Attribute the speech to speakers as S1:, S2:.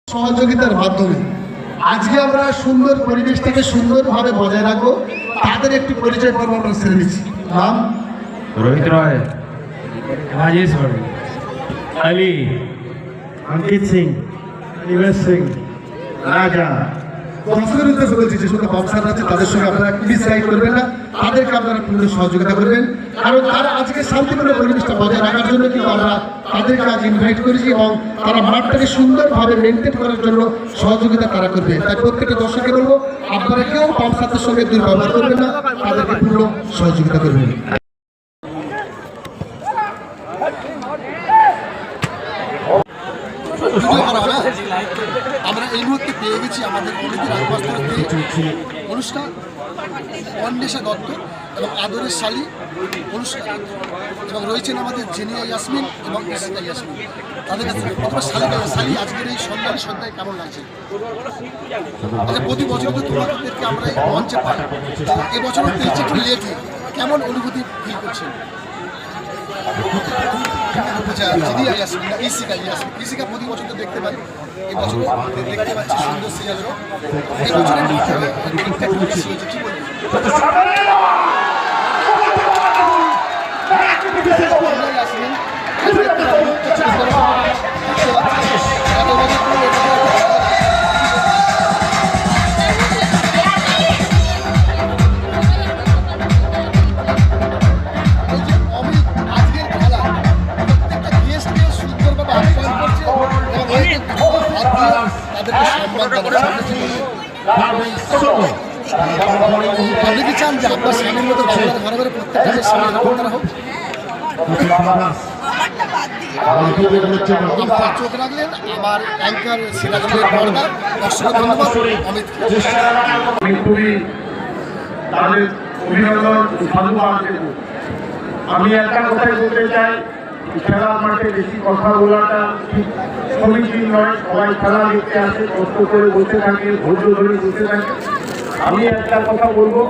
S1: সহযোগিতার মাধ্যমে আজকে আমরা সুন্দর পরিবেশটাকে সুন্দরভাবে বজায় রাখবো। তাদের একটি পরিচয় পর্ব আমরা সেরে নিচ্ছি। নাম
S2: रोहित रॉय, राजेश वर्मा, अली, अंकित सिंह, निवेश सिंह, राजा।
S1: দর্শকের উদ্দেশ্যে বলছি যে সমস্ত ব্যবসার আছে তাদের সঙ্গে আপনারা প্লিজ রাইড করবেন না, তাদেরকে আপনারা পূর্ণ সহযোগিতা করবেন, কারণ তারা আজকে শান্তিপূর্ণ পরিবেশটা বজায় রাখার জন্য কিন্তু আমরা তাদেরকে আজ ইনভাইট করেছি এবং তারা মাঠটাকে সুন্দরভাবে মেনটেন করার জন্য সহযোগিতা তারা করবে। তাই প্রত্যেকটা দর্শককে বলবো আপনারা কেউ ব্যবসার সঙ্গে দুর্ব্যবহার করবেন না, তাদেরকে পূর্ণ সহযোগিতা করবেন। আমরা এই মুহূর্তে পেয়ে গেছি আমাদের কমিটির অনুষ্কা, অন্বেষা দত্ত এবং আদরের শালী অনুষ্কা এবং রয়েছেন আমাদের জেনিয়া ইয়াসমিন এবং ইসিকা ইয়াসমিন। তাদের কাছে প্রথমে শালী আজকের এই সম্মানী সন্ধ্যায় কেমন লাগছে? আচ্ছা, প্রতি বছর তো তোমাদেরকে আমরা এই মঞ্চে পাই, এবছরও পেয়েছি একটু লেটে, কেমন অনুভূতি ফিল করছেন? ইসিকা প্রতি বছর তো দেখতে পাই, এবছর দেখতে পাচ্ছি সুন্দর সিরিয়ালও এবছর কি আপনি কি চান যে আপনার স্বামীর মতো ঘরে ঘরে প্রত্যেকটা স্বামী এরকম করা হোক? চোখ রাখলেন আমার অ্যাঙ্কার সিরাজুলের পর্দা। দর্শক ধন্যবাদ অমিত।
S3: আমি খুবই তাদের অভিনন্দন সাধুবাদ দেব। আমি একটা কথাই বলতে চাই, খেলার মাঠে বেশি কথা বলাটা ঠিক সমীচীন নয়। সবাই খেলা দেখতে আসে, কষ্ট করে বসে থাকে, ধৈর্য ধরে বসে থাকে। আমি একটা কথা বলবো,